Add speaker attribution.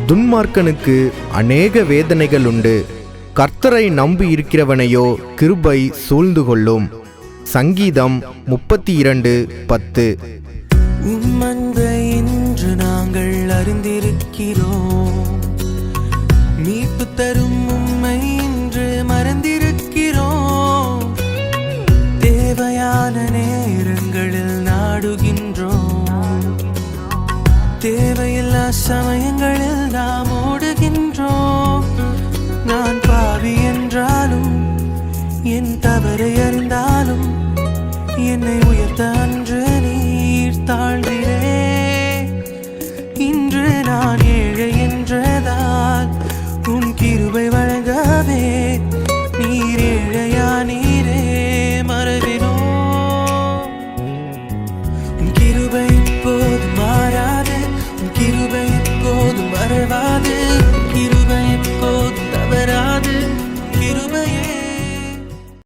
Speaker 1: துன்மார்க்கனுக்கு அநேக வேதனைகள் உண்டு, கர்த்தரை நம்பி இருக்கிறவனையோ கிருபை சூழ்ந்து கொள்ளும். சங்கீதம் 32:10.
Speaker 2: உம்மன்பை இன்று நாங்கள் அறிந்திருக்கிறோம், மீட்பு தரும் உம்மை இன்று மறந்திருக்கிறோம். தேவையான நேரங்களில் நாடுகின்றோம், தேவையில்லா சமயங்களில் நாம் ஓடுகின்றோம். நான் பாவி என்றாலும் என் தவறை அறிந்தாலும் என்னை உயர்த்த அன்று நீர் தாழ்கிறே. இன்று நான் ஏழை என்றதால் உன் கிருபை வழங்கவே நீர் ஏழையா நீரே மறவினோ. உன் கிருபை எப்போதும் மாறாது, உன் கிருபை எப்போதும் மறவா